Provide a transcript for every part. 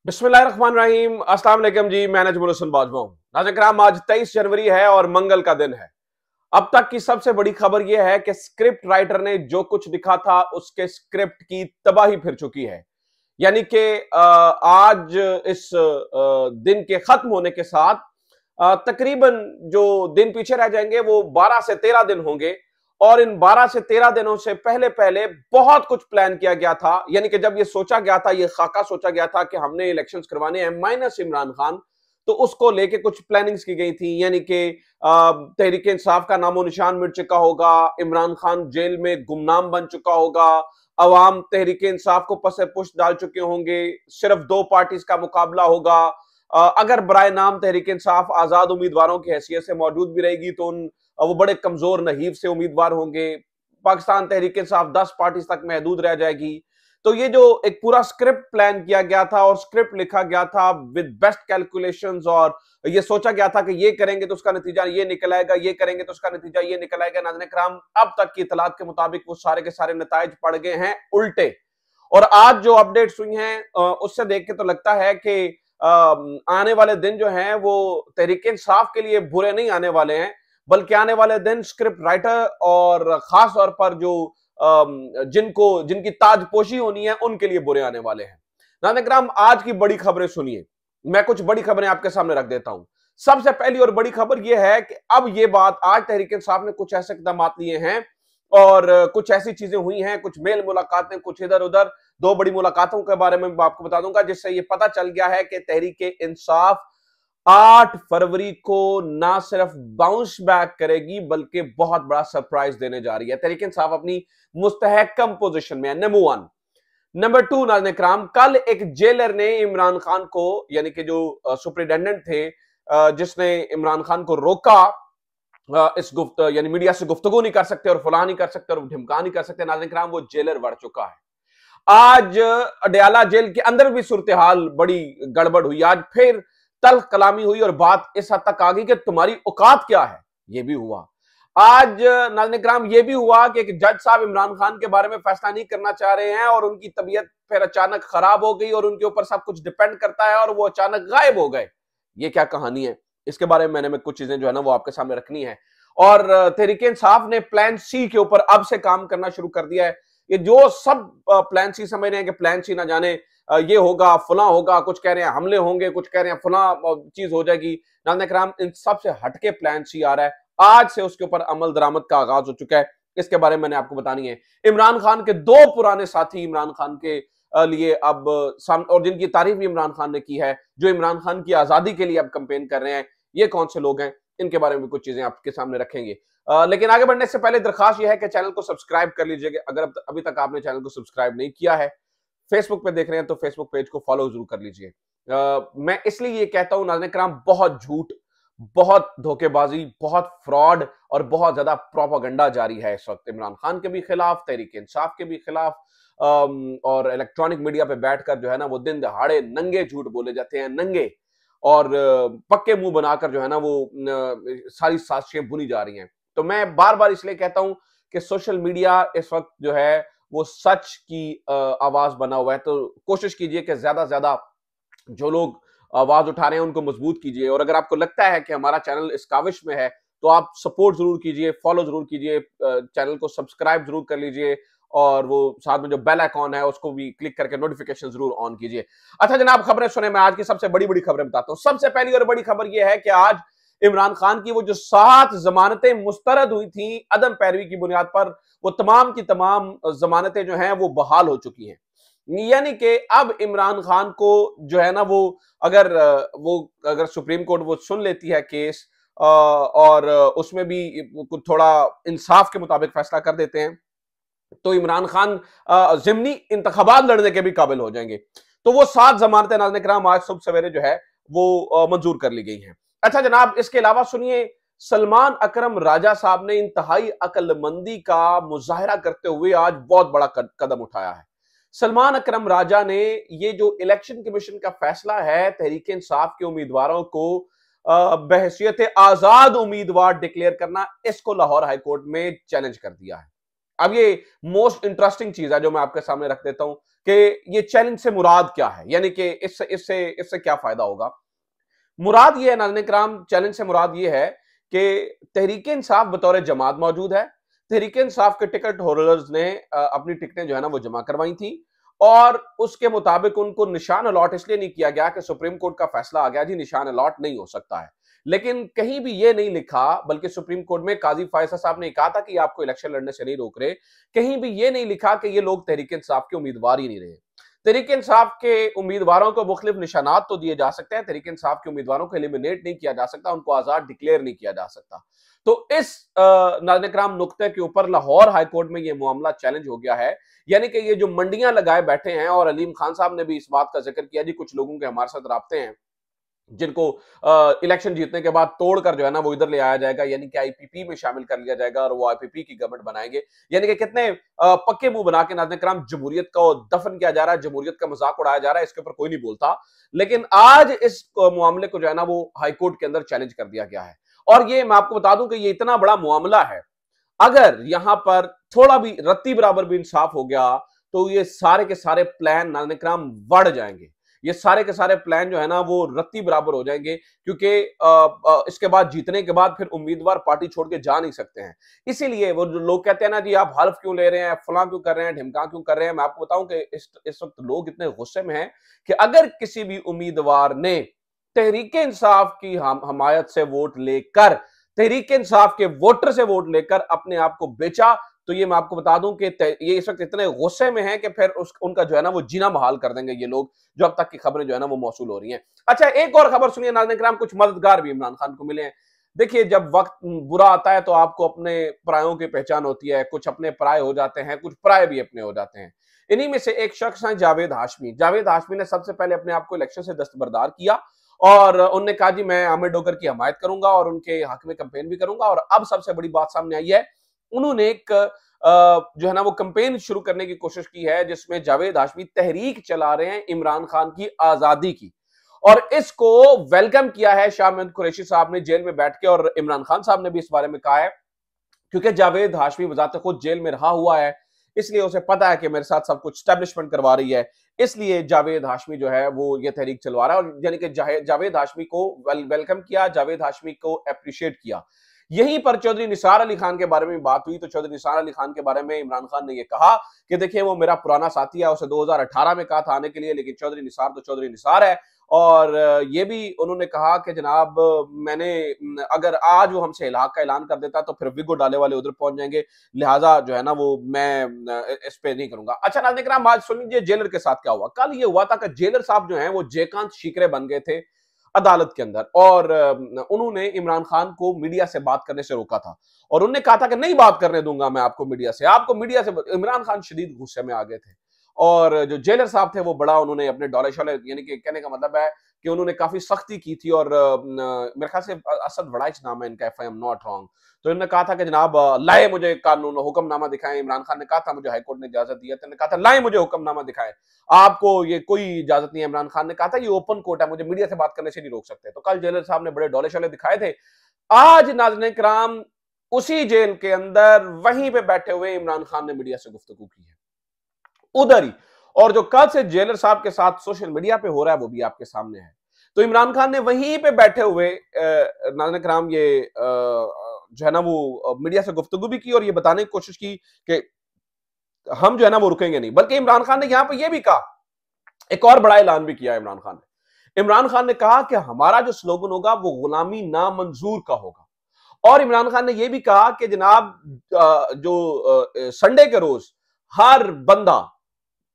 बिस्मिल्लाहिर्रहमानिर्रहीम। अस्सलाम वालेकुम जी। मैं नजमुल हसन बाजवा हूं। नाज़रीन किराम, आज 23 जनवरी है और मंगल का दिन है। अब तक की सबसे बड़ी खबर यह है कि स्क्रिप्ट राइटर ने जो कुछ लिखा था उसके स्क्रिप्ट की तबाही फिर चुकी है। यानी कि आज इस दिन के खत्म होने के साथ तकरीबन जो दिन पीछे रह जाएंगे वो 12 से 13 दिन होंगे। और इन 12 से 13 दिनों से पहले पहले बहुत कुछ प्लान किया गया था। यानी कि जब ये सोचा गया था, ये खाका सोचा गया था कि हमने इलेक्शंस करवाने हैं माइनस इमरान खान, तो उसको लेके कुछ प्लानिंग्स की गई थी। यानी कि तहरीक इंसाफ का नामो निशान मिट चुका होगा, इमरान खान जेल में गुमनाम बन चुका होगा, अवाम तहरीक इंसाफ को पसे पुष्ट डाल चुके होंगे, सिर्फ दो पार्टीज का मुकाबला होगा। अगर बराए नाम तहरीक इंसाफ आजाद उम्मीदवारों की हैसियत से मौजूद भी रहेगी तो वो बड़े कमजोर नहीव से उम्मीदवार होंगे। पाकिस्तान तहरीक इंसाफ 10 पार्टीज तक महदूद रह जाएगी। तो ये जो एक पूरा स्क्रिप्ट प्लान किया गया था और स्क्रिप्ट लिखा गया था विद बेस्ट कैलकुलेशंस, और ये सोचा गया था कि ये करेंगे तो उसका नतीजा ये निकल आएगा, ये करेंगे तो उसका नतीजा ये निकल आएगा। नाज़रीन किराम, अब तक की इतलात के मुताबिक वो सारे के सारे नताइज पड़ गए हैं उल्टे। और आज जो अपडेट्स हुई हैं उससे देख के तो लगता है कि आने वाले दिन जो हैं वो तहरीक इंसाफ के लिए बुरे नहीं आने वाले हैं, बल्कि आने वाले दिन स्क्रिप्ट राइटर और खास तौर पर जो जिनकी ताजपोशी होनी है उनके लिए बुरे आने वाले हैं। नाज़रीन किराम, आज की बड़ी खबरें सुनिए। मैं कुछ बड़ी खबरें आपके सामने रख देता हूं। सबसे पहली और बड़ी खबर यह है कि अब यह बात आज तहरीक इंसाफ ने कुछ ऐसे इकदाम लिए हैं और कुछ ऐसी चीजें हुई हैं, कुछ मेल मुलाकातें, कुछ इधर उधर। दो बड़ी मुलाकातों के बारे में आपको बता दूंगा जिससे यह पता चल गया है कि तहरीक इंसाफ 8 फरवरी को ना सिर्फ बाउंस बैक करेगी बल्कि बहुत बड़ा सरप्राइज देने जा रही है। तहरीक इंसाफ अपनी मुस्तहकम पोजीशन में है, नंबर 1। नंबर 2, नाज़रीन इकराम, कल एक जेलर ने इमरान खान को, यानी कि जो सुपरिटेंडेंट थे जिसने इमरान खान को रोका इस यानी मीडिया से गुफ्तगू नहीं कर सकते और फलाह नहीं कर सकते और ढिमका नहीं कर सकते, नाज़रीन किराम, वो जेलर बढ़ चुका है। आज अडयाला जेल के अंदर भी सूरत हाल बड़ी गड़बड़ हुई। आज फिर तल्ख कलामी हुई और बात इस हद तक आ गई कि तुम्हारी औकात क्या है, यह भी हुआ। आज नाज़रीन किराम यह भी हुआ कि एक जज साहब इमरान खान के बारे में फैसला नहीं करना चाह रहे हैं और उनकी तबीयत फिर अचानक खराब हो गई और उनके ऊपर सब कुछ डिपेंड करता है और वो अचानक गायब हो गए। ये क्या कहानी है, इसके बारे में मैंने कुछ चीजें जो है ना वो आपके सामने रखनी है। और तहरीक इंसाफ ने प्लान सी के ऊपर अब से काम करना शुरू कर दिया है। ये जो सब प्लान सी समझ रहे हैं कि प्लान सी ना जाने ये होगा, फला होगा, कुछ कह रहे हैं हमले होंगे, कुछ कह रहे हैं फला चीज हो जाएगी। नाज़रीन किराम, इन सबसे हटके प्लान सी आ रहा है। आज से उसके ऊपर अमल दरामद का आगाज हो चुका है। इसके बारे में मैंने आपको बतानी है। इमरान खान के दो पुराने साथी इमरान खान के लिए अब और जिनकी तारीफ भी इमरान खान ने की है, जो इमरान खान की आजादी के लिए अब कंपेन कर रहे हैं, ये कौन से लोग हैं, इनके बारे में कुछ चीजें आपके सामने रखेंगे। लेकिन आगे बढ़ने से पहले दरखास्त यह है कि चैनल को सब्सक्राइब कर लीजिएगा अगर अभी तक आपने चैनल को सब्सक्राइब नहीं किया है। फेसबुक पे देख रहे हैं तो फेसबुक पेज को फॉलो जरूर कर लीजिए। मैं इसलिए ये कहता हूं नाज़रीन किराम, बहुत झूठ, बहुत धोखेबाजी, बहुत फ्रॉड और बहुत ज्यादा प्रोपेगेंडा जारी है इस वक्त इमरान खान के भी खिलाफ, तहरीक इंसाफ के भी खिलाफ। और इलेक्ट्रॉनिक मीडिया पे बैठकर जो है ना वो दिन दहाड़े नंगे झूठ बोले जाते हैं, नंगे और पक्के मुंह बनाकर जो है ना वो सारी साजिशें बुनी जा रही हैं। तो मैं बार बार इसलिए कहता हूं कि सोशल मीडिया इस वक्त जो है वो सच की आवाज बना हुआ है। तो कोशिश कीजिए कि ज्यादा से ज्यादा जो लोग आवाज उठा रहे हैं उनको मजबूत कीजिए। और अगर आपको लगता है कि हमारा चैनल इस काविश में है तो आप सपोर्ट जरूर कीजिए, फॉलो जरूर कीजिए, चैनल को सब्सक्राइब जरूर कर लीजिए और वो साथ में जो बेल आइकॉन है उसको भी क्लिक करके नोटिफिकेशन जरूर ऑन कीजिए। अच्छा जनाब, खबरें सुने। मैं आज की सबसे बड़ी बड़ी खबरें बताता हूं। सबसे पहली और बड़ी खबर यह है कि आज इमरान खान की वो जो 7 जमानतें मुस्तरद हुई थी अदम पैरवी की बुनियाद पर, वो तमाम की तमाम जमानतें जो हैं वो बहाल हो चुकी हैं। यानी कि अब इमरान खान को जो है ना वो अगर सुप्रीम कोर्ट वो सुन लेती है केस और उसमें भी कुछ थोड़ा इंसाफ के मुताबिक फैसला कर देते हैं तो इमरान खान जिमनी इंतखाबात लड़ने के भी काबिल हो जाएंगे। तो वो 7 जमानतें नाज़रीन किराम आज सुबह सवेरे जो है वो मंजूर कर ली गई हैं। अच्छा जनाब, इसके अलावा सुनिए, सलमान अकरम राजा साहब ने इंतहाई अक्लमंदी का मुजाहरा करते हुए आज बहुत बड़ा कदम उठाया है। सलमान अकरम राजा ने ये जो इलेक्शन कमीशन का फैसला है तहरीक इंसाफ के उम्मीदवारों को बहैसियत आजाद उम्मीदवार डिक्लेयर करना, इसको लाहौर हाईकोर्ट में चैलेंज कर दिया है। अब ये मोस्ट इंटरेस्टिंग चीज है जो मैं आपके सामने रख देता हूं कि ये चैलेंज से मुराद क्या है, यानी कि इससे इससे इससे क्या फायदा होगा। मुराद ये है नाज़रीन किराम, चैलेंज से मुराद ये है कि तहरीक इंसाफ बतौर जमात मौजूद है। तहरीक इंसाफ के टिकट होल्डर्स ने अपनी टिकटें जो है ना वो जमा करवाई थी और उसके मुताबिक उनको निशान अलॉट इसलिए नहीं किया गया कि सुप्रीम कोर्ट का फैसला आ गया जी निशान अलॉट नहीं हो सकता है। लेकिन कहीं भी ये नहीं लिखा, बल्कि सुप्रीम कोर्ट में काजी फैसल साहब ने कहा था कि आपको इलेक्शन लड़ने से नहीं रोक रहे, कहीं भी ये नहीं लिखा कि ये लोग तहरीक इंसाफ के उम्मीदवार ही नहीं रहे। तहरीक इंसाफ के उम्मीदवारों को मुख्तलिफ निशानात तो दिए जा सकते हैं, तहरीक इंसाफ के उम्मीदवारों को एलिमिनेट नहीं किया जा सकता, उनको आजाद डिक्लेयर नहीं किया जा सकता। तो इस नाज़रीन किराम नुक्ते के ऊपर लाहौर हाईकोर्ट में यह मामला चैलेंज हो गया है। यानी कि ये जो मंडियां लगाए बैठे हैं, और अलीम खान साहब ने भी इस बात का जिक्र किया जी कुछ लोगों के हमारे साथ राब्ते हैं जिनको इलेक्शन जीतने के बाद तोड़कर जो है ना वो इधर ले आया जाएगा, यानी कि आईपीपी में शामिल कर लिया जाएगा और वो आईपीपी की गवर्नमेंट बनाएंगे। यानी कि कितने पक्के मुंह बना के नाज़रीन किराम जमहूरियत को दफन किया जा रहा है, जमहूरियत का मजाक उड़ाया जा रहा है, इसके ऊपर कोई नहीं बोलता। लेकिन आज इस मामले को जो है ना वो हाईकोर्ट के अंदर चैलेंज कर दिया गया है। और ये मैं आपको बता दूं कि ये इतना बड़ा मामला है, अगर यहां पर थोड़ा भी रत्ती बराबर भी इंसाफ हो गया तो ये सारे के सारे प्लान नाज़रीन किराम बढ़ जाएंगे। ये सारे के सारे प्लान जो है ना वो रत्ती बराबर हो जाएंगे, क्योंकि इसके बाद जीतने के बाद फिर उम्मीदवार पार्टी छोड़ के जा नहीं सकते हैं। इसीलिए वो जो लोग कहते हैं ना जी आप हल्फ क्यों ले रहे हैं, फलां क्यों कर रहे हैं, ढिमका क्यों कर रहे हैं, मैं आपको बताऊं कि इस वक्त लोग इतने गुस्से में हैं कि अगर किसी भी उम्मीदवार ने तहरीक इंसाफ की हमायत से वोट लेकर, तहरीक इंसाफ के वोटर से वोट लेकर अपने आप को बेचा, तो ये मैं आपको बता दूं कि ये इस वक्त इतने गुस्से में हैं कि फिर उनका जो है ना वो जीना महाल कर देंगे ये लोग, जो अब तक की खबरें जो है ना वो मौसूल हो रही हैं। अच्छा, एक और खबर सुनिए नाज़रीन किराम, कुछ मददगार भी इमरान खान को मिले हैं। देखिए, जब वक्त बुरा आता है तो आपको अपने परायों की पहचान होती है, कुछ अपने पराये हो जाते हैं, कुछ पराये भी अपने हो जाते हैं। इन्हीं में से एक शख्स है जावेद हाशमी। जावेद हाशमी ने सबसे पहले अपने आप को इलेक्शन से दस्तबरदार किया और उन्होंने कहा जी मैं आमिर डोगर की हमायत करूंगा और उनके हक में कैंपेन भी करूंगा। और अब सबसे बड़ी बात सामने आई है, उन्होंने एक जो है ना वो कैंपेन शुरू करने की कोशिश की है जिसमें जावेद हाशमी तहरीक चला रहे हैं इमरान खान की आजादी की, और इसको वेलकम किया है शाह महमूद कुरैशी साहब ने जेल में बैठ के, और इमरान खान साहब ने भी इस बारे में कहा है, क्योंकि जावेद हाशमी बजाते खुद जेल में रहा हुआ है, इसलिए उसे पता है कि मेरे साथ सब कुछ स्टैब्लिशमेंट करवा रही है, इसलिए जावेद हाशमी जो है वो ये तहरीक चलवा रहा है। और यानी कि जावेद हाशमी को वेलकम किया, जावेद हाशमी को अप्रिशिएट किया। यहीं पर चौधरी निसार अली खान के बारे में बात हुई, तो चौधरी निसार अली खान के बारे में इमरान खान ने यह कहा कि देखिए वो मेरा पुराना साथी है, उसे 2018 में कहा था आने के लिए, लेकिन चौधरी निसार तो चौधरी निसार है। और ये भी उन्होंने कहा कि जनाब मैंने अगर आज वो हमसे इलाक का ऐलान कर देता तो फिर विगो डाले वाले उधर पहुंच जाएंगे, लिहाजा जो है ना वो मैं इस पे नहीं करूंगा। अच्छा नाज़रीन किराम, आज सुन लीजिए जेलर के साथ क्या हुआ। कल ये हुआ था कि जेलर साहब जो है वो जयकांत शीकरे बन गए थे अदालत के अंदर, और उन्होंने इमरान खान को मीडिया से बात करने से रोका था और उन्होंने कहा था कि नहीं बात करने दूंगा मैं आपको मीडिया से। इमरान खान शदीद गुस्से में आ गए थे, और जो जेलर साहब थे वो बड़ा उन्होंने अपने डोले शोले, यानी कि कहने का मतलब है कि उन्होंने काफी सख्ती की थी, और मेरे ख्याल से असद वड़ाइच नाम है इनका, if I am not wrong. तो इन्होंने कहा था कि जनाब लाए मुझे कानून हुक्मनामा दिखाएं। इमरान खान ने कहा था मुझे हाईकोर्ट ने इजाजत दी है, तो कहा था लाए मुझे हुक्मनामा दिखाएं, आपको ये कोई इजाजत नहीं है। इमरान खान ने कहा था ये ओपन कोर्ट है, मुझे मीडिया से बात करने से नहीं रोक सकते। तो कल जेलर साहब ने बड़े डोले शोले दिखाए थे। आज नाज़रीन किराम उसी जेल के अंदर वहीं पे बैठे हुए इमरान खान ने मीडिया से गुफ्तगू की है, उधर ही। और जो कल से जेलर साहब के साथ सोशल मीडिया पे हो रहा है वो भी आपके सामने है। तो इमरान खान ने वहीं पे बैठे हुए नाज़रीन किराम ये जो है ना वो मीडिया से गुफ्तगू भी की और ये बताने की कोशिश की कि हम जो है ना वो रुकेंगे नहीं। बल्कि इमरान खान ने यहां पे ये भी कहा, एक और बड़ा ऐलान भी किया इमरान खान ने कहा कि हमारा जो स्लोगन होगा वो गुलामी नामंजूर का होगा। और इमरान खान ने यह भी कहा कि जनाब जो संडे के रोज हर बंदा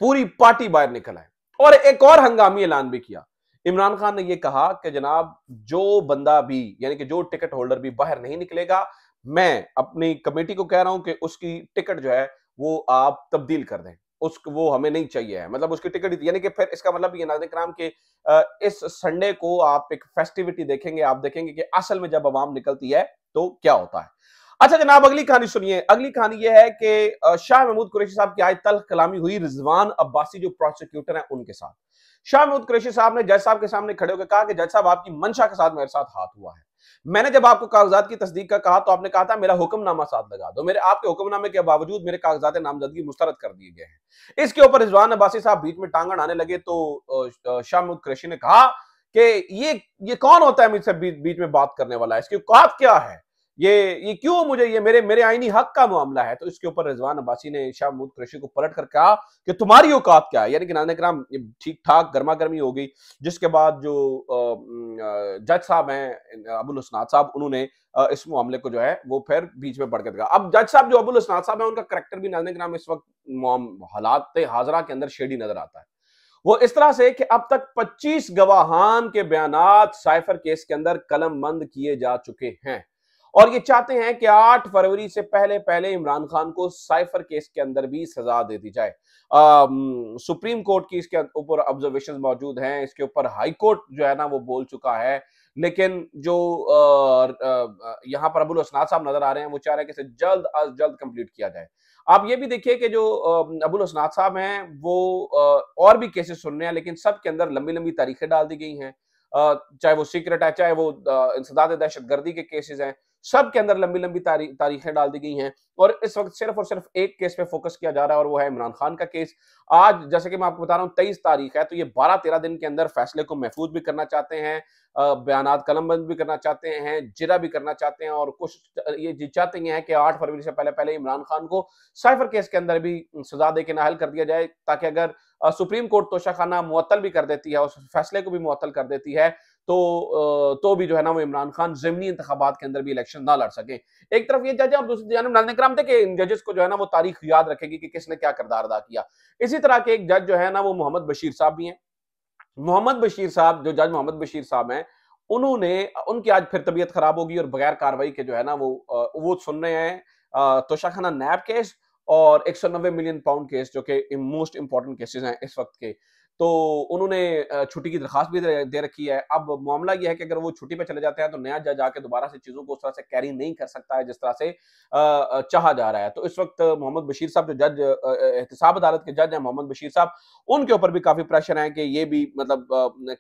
पूरी पार्टी बाहर निकल आए। और एक और हंगामी ऐलान भी किया। इमरान खान ने यह कहा कि जनाब जो बंदा भी, यानी कि जो टिकट होल्डर भी बाहर नहीं निकलेगा, मैं अपनी कमेटी को कह रहा हूं कि उसकी टिकट जो है वो आप तब्दील कर दें, उसको वो हमें नहीं चाहिए है। मतलब उसकी टिकट, यानी कि फिर इसका मतलब ये नाज़रीन किराम के इस संडे को आप एक फेस्टिविटी देखेंगे, आप देखेंगे कि असल में जब अवाम निकलती है तो क्या होता है। अच्छा जनाब, अगली कहानी सुनिए। अगली कहानी यह है कि शाह महमूद कुरैशी साहब की आज तल्ख कलामी हुई रिजवान अब्बासी जो प्रोसिक्यूटर हैं उनके साथ। शाह महमूद कुरैशी साहब ने जज साहब के सामने खड़े होकर कहा कि जज साहब आपकी मंशा के साथ मेरे साथ हाथ हुआ है, मैंने जब आपको कागजात की तस्दीक का कहा तो आपने कहा था मेरा हुक्मनामा साथ लगा दो, मेरे आपके हुक्मनामे के बावजूद मेरे कागजात नामजदगी मुस्तरद कर दिए गए हैं। इसके ऊपर रिजवान अब्बासी साहब बीच में टांग अड़ाने लगे तो शाह महमूद कुरैशी ने कहा कि ये कौन होता है मुझसे बीच में बात करने वाला, इसकी औकात क्या है, ये क्यों मुझे, ये मेरे मेरे आईनी हक का मामला है। तो इसके ऊपर रिजवान अब्बासी ने शाह महमूद कुरैशी को पलट कर कहा कि तुम्हारी औकात क्या है। यानी कि नाज़रीन किराम ठीक ठाक गर्मा गर्मी हो गई, जिसके बाद जो जज साहब हैं अबुल हसनात साहब, उन्होंने इस मामले को जो है वो फिर बीच में बढ़ के दिखा। अब जज साहब जो अबुल हसनात साहब हैं, उनका करैक्टर भी नाज़रीन किराम इस वक्त हालात हाजरा के अंदर शेडी नजर आता है। वो इस तरह से कि अब तक 25 गवाहान के बयानात साइफर केस के अंदर कलम बंद किए जा चुके हैं और ये चाहते हैं कि 8 फरवरी से पहले पहले इमरान खान को साइफर केस के अंदर भी सजा दे दी जाए। सुप्रीम कोर्ट की इसके ऊपर ऑब्जर्वेशन मौजूद हैं, इसके ऊपर हाई कोर्ट जो है ना वो बोल चुका है, लेकिन जो यहाँ पर अबुल हसनात साहब नजर आ रहे हैं वो चाह रहे हैं कि इसे जल्द अज जल्द कंप्लीट किया जाए। आप ये भी देखिए कि जो अबुल हसनात साहब हैं वो और भी केसेस सुन रहे हैं, लेकिन सब के अंदर लंबी लंबी तारीखें डाल दी गई हैं। चाहे वो सीक्रेट है, चाहे वो इंसदाद दहशतगर्दी के केसेस हैं, सब के अंदर लंबी लंबी तारीखें डाल दी गई हैं और इस वक्त सिर्फ और सिर्फ एक केस पे फोकस किया जा रहा है और वो है इमरान खान का केस। आज जैसे कि मैं आपको बता रहा हूँ 23 तारीख है, तो ये 12-13 दिन के अंदर फैसले को महफूज भी करना चाहते हैं, बयानात कलमबंद भी करना चाहते हैं, जिरा भी करना चाहते हैं और कुछ ये चाहते हैं कि 8 फरवरी से पहले पहले इमरान खान को साइफर केस के अंदर भी सजा दे के नाअहल कर दिया जाए, ताकि अगर सुप्रीम कोर्ट तोशाखाना मुअत्तल भी कर देती है, उस फैसले को भी मुअत्तल कर देती है, तो भी जो है ना वो इमरान खान ज़िमनी इंतखाबात के अंदर भी इलेक्शन ना लड़ सके। एक तरफ ये जज है और दूसरी जानब नाज़रीन इकराम थे कि इन जजेस को जो है ना वो तारीख याद रखेगी कि किसने क्या किरदार अदा किया। इसी तरह के एक जज जो है ना वो मोहम्मद बशीर साहब भी हैं। मोहम्मद बशीर साहब, जो जज मोहम्मद बशीर साहब हैं, उनकी आज फिर तबीयत खराब होगी और बगैर कार्रवाई के जो है ना वो सुन रहे हैं तोशाखाना नैब केस और 190 मिलियन पाउंड केस, जो कि मोस्ट इंपॉर्टेंट केसेस हैं इस वक्त के। तो उन्होंने छुट्टी की दरखास्त भी दे रखी है। अब मामला यह है कि अगर वो छुट्टी पे चले जाते हैं तो नया जज आके दोबारा से चीजों को उस तरह से कैरी नहीं कर सकता है जिस तरह से चाहा जा रहा है। तो इस वक्त मोहम्मद बशीर साहब, जो जज एहतसाब अदालत के जज हैं मोहम्मद बशीर साहब, उनके ऊपर भी काफी प्रेशर है कि ये भी मतलब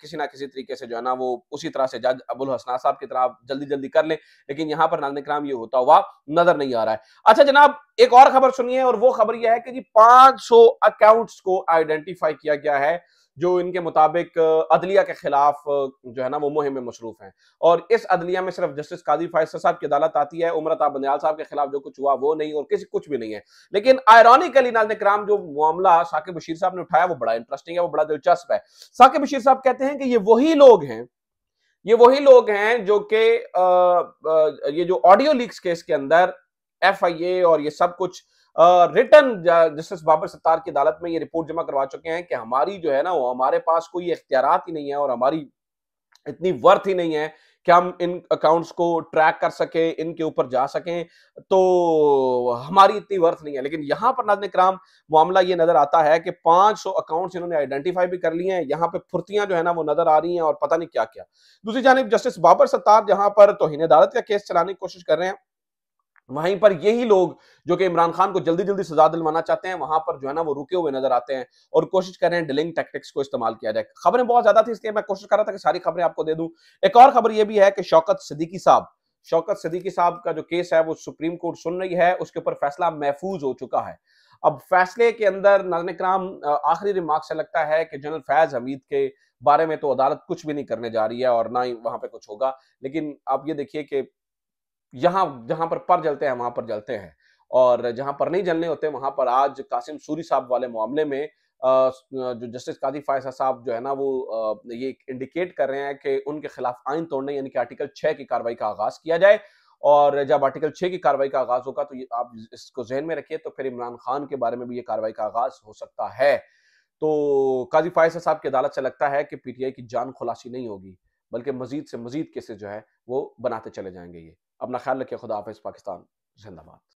किसी ना किसी तरीके से जो है ना वो उसी तरह से जज अबुल हसनात साहब की तरह जल्दी जल्दी कर ले, लेकिन यहाँ पर नाज़रीन इकराम ये होता हुआ नजर नहीं आ रहा है। अच्छा जनाब, एक और खबर सुनिए और वो खबर यह है कि जी 500 अकाउंट्स को आइडेंटिफाई किया गया है जो इनके मुताबिक अदलिया के खिलाफ जो है ना वो मुहिम में मसरूफ हैं और इस अदलिया में सिर्फ जस्टिस काजी फैसल साहब की अदालत आती है, उमरता बंदयाल साहब के खिलाफ जो कुछ हुआ वो नहीं और किसी कुछ भी नहीं है। लेकिन आयरॉनिकली नाज़रीन इकराम जो मामला साकिब बशीर साहब ने उठाया वो बड़ा इंटरेस्टिंग है, वो बड़ा दिलचस्प है। साकिब बशीर साहब कहते हैं कि ये वही लोग हैं जो कि ये जो ऑडियो लीक्स केस के अंदर FIA और ये सब कुछ रिटर्न जस्टिस बाबर सत्तार की अदालत में ये रिपोर्ट जमा करवा चुके हैं कि हमारी जो है ना वो हमारे पास कोई इख्तियारात ही नहीं है और हमारी इतनी वर्थ ही नहीं है कि हम इन अकाउंट्स को ट्रैक कर सके, इनके ऊपर जा सकें, तो हमारी इतनी वर्थ नहीं है। लेकिन यहां पर नाज़रीन इकराम मामला ये नजर आता है कि 500 अकाउंट्स इन्होंने आइडेंटिफाई भी कर लिए हैं, यहाँ पे फुर्तियां जो है ना वो नजर आ रही हैं और पता नहीं क्या क्या। दूसरी जानिब जस्टिस बाबर सत्तार जहां पर तौहीन अदालत का केस चलाने की कोशिश कर रहे हैं, वहीं पर यही लोग जो कि इमरान खान को जल्दी जल्दी सजा दिलवाना चाहते हैं, वहां पर जो है ना वो रुके हुए नजर आते हैं और कोशिश कर रहे हैं डिलिंग टैक्टिक्स को इस्तेमाल किया जाए। खबरें बहुत ज्यादा थी इसलिए मैं कोशिश कर रहा था कि सारी खबरें आपको दे दूं। एक और खबर यह भी है कि शौकत सिद्दीकी साहब का जो केस है वो सुप्रीम कोर्ट सुन रही है, उसके ऊपर फैसला महफूज हो चुका है। अब फैसले के अंदर नाज़रीन इकराम आखिरी रिमार्क से लगता है कि जनरल फैज हमीद के बारे में तो अदालत कुछ भी नहीं करने जा रही है और ना ही वहां पे कुछ होगा, लेकिन आप ये देखिए कि यहाँ जहां पर जलते हैं वहां पर जलते हैं और जहां पर नहीं जलने होते वहां पर आज कासिम सूरी साहब वाले मामले में जो जस्टिस काजी फायसा साहब जो है ना वो ये इंडिकेट कर रहे हैं कि उनके खिलाफ आइन तोड़ने यानी कि आर्टिकल 6 की कार्रवाई का आगाज किया जाए और जब आर्टिकल 6 की कार्रवाई का आगाज होगा तो ये आप इसको जहन में रखिए, तो फिर इमरान खान के बारे में भी ये कार्रवाई का आगाज हो सकता है। तो काजी फायसा साहब की अदालत से लगता है कि PTI की जान खुलासी नहीं होगी, बल्कि मजीद से मजीद केसेस जो है वो बनाते चले जाएंगे। ये अपना ख्याल रखिए। खुदा हाफिज। पाकिस्तान जिंदाबाद।